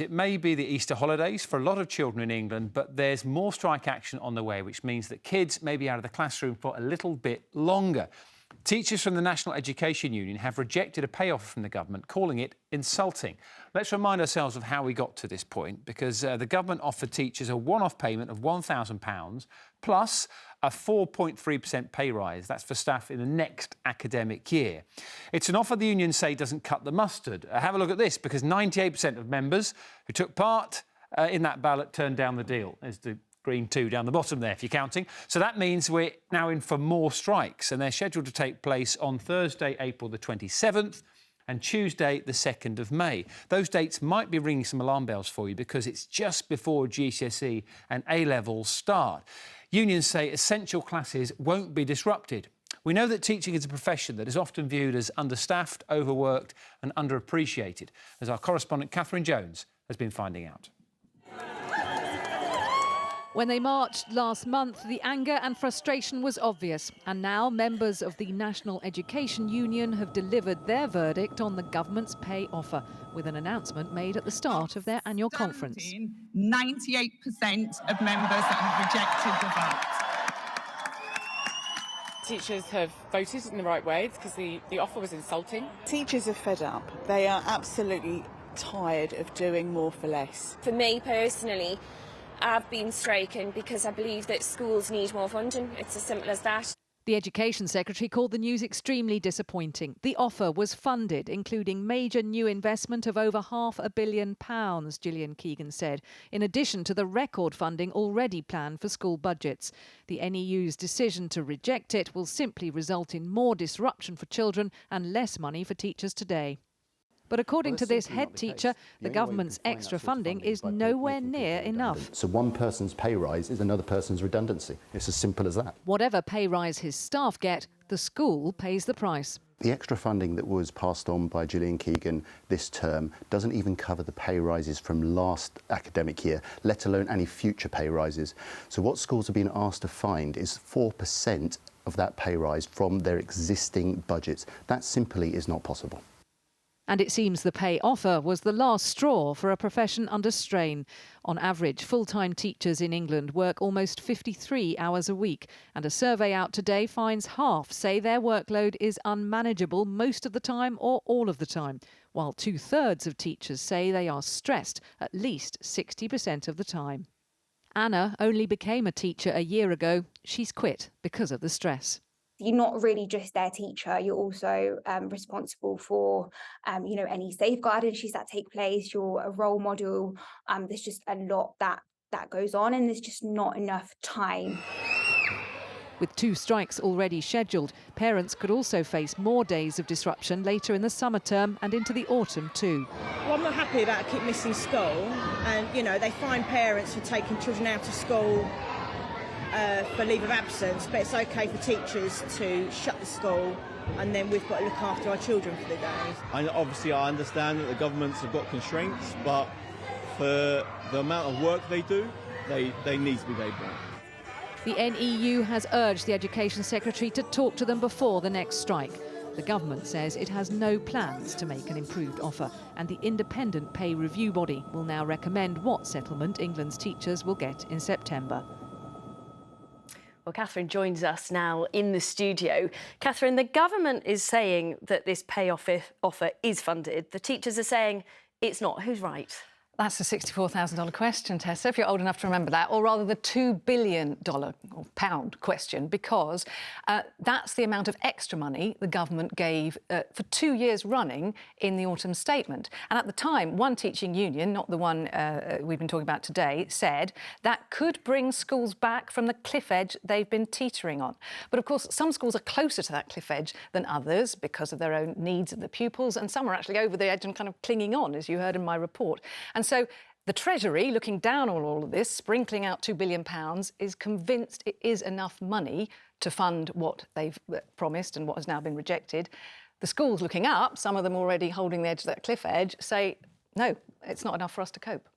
It may be the Easter holidays for a lot of children in England, but there's more strike action on the way, which means that kids may be out of the classroom for a little bit longer. Teachers from the National Education Union have rejected a pay offer from the government, calling it insulting. Let's remind ourselves of how we got to this point, because the government offered teachers a one-off payment of £1,000 plus a 4.3% pay rise. That's for staff in the next academic year. It's an offer the unions say doesn't cut the mustard. Have a look at this, because 98% of members who took part in that ballot turned down the deal. There's the green 2 down the bottom there, if you're counting. So that means we're now in for more strikes, and they're scheduled to take place on Thursday, April the 27th, and Tuesday, the 2nd of May. Those dates might be ringing some alarm bells for you, because it's just before GCSE and A-levels start. Unions say essential classes won't be disrupted. We know that teaching is a profession that is often viewed as understaffed, overworked and underappreciated, as our correspondent Catherine Jones has been finding out. When they marched last month, the anger and frustration was obvious. And now members of the National Education Union have delivered their verdict on the government's pay offer, with an announcement made at the start of their annual conference. 98% of members have rejected the vote. Teachers have voted in the right way because the offer was insulting. Teachers are fed up. They are absolutely tired of doing more for less. For me personally, I've been striking because I believe that schools need more funding. It's as simple as that. The Education Secretary called the news extremely disappointing. The offer was funded, including major new investment of over £500 million, Gillian Keegan said, in addition to the record funding already planned for school budgets. The NEU's decision to reject it will simply result in more disruption for children and less money for teachers today. But according to this head teacher, the government's extra funding is nowhere near enough. So one person's pay rise is another person's redundancy. It's as simple as that. Whatever pay rise his staff get, the school pays the price. The extra funding that was passed on by Gillian Keegan this term doesn't even cover the pay rises from last academic year, let alone any future pay rises. So what schools have been asked to find is 4% of that pay rise from their existing budgets. That simply is not possible. And it seems the pay offer was the last straw for a profession under strain. On average, full-time teachers in England work almost 53 hours a week. And a survey out today finds half say their workload is unmanageable most of the time or all of the time, while 2/3 of teachers say they are stressed at least 60% of the time. Anna only became a teacher a year ago. She's quit because of the stress. You're not really just their teacher, you're also responsible for, any safeguarding issues that take place. You're a role model. There's just a lot that goes on, and there's just not enough time. With 2 strikes already scheduled, parents could also face more days of disruption later in the summer term and into the autumn too. Well, I'm not happy about keep missing school, and, they fine parents for taking children out of school for leave of absence, but it's OK for teachers to shut the school and then we've got to look after our children for the day. Obviously, I understand that the governments have got constraints, but for the amount of work they do, they need to be paid more. The NEU has urged the Education Secretary to talk to them before the next strike. The government says it has no plans to make an improved offer, and the independent pay review body will now recommend what settlement England's teachers will get in September. Well, Catherine joins us now in the studio. Catherine, the government is saying that this pay offer is funded. The teachers are saying it's not. Who's right? That's a $64,000 question, Tessa, if you're old enough to remember that, or rather the $2 billion or pound question, because that's the amount of extra money the government gave for 2 years running in the autumn statement. And at the time, one teaching union, not the one we've been talking about today, said that could bring schools back from the cliff edge they've been teetering on. But of course, some schools are closer to that cliff edge than others because of their own needs of the pupils, and some are actually over the edge and kind of clinging on, as you heard in my report. And so the Treasury, looking down on all of this, sprinkling out £2 billion, is convinced it is enough money to fund what they've promised and what has now been rejected. The schools looking up, some of them already holding the edge of that cliff edge, say, no, it's not enough for us to cope.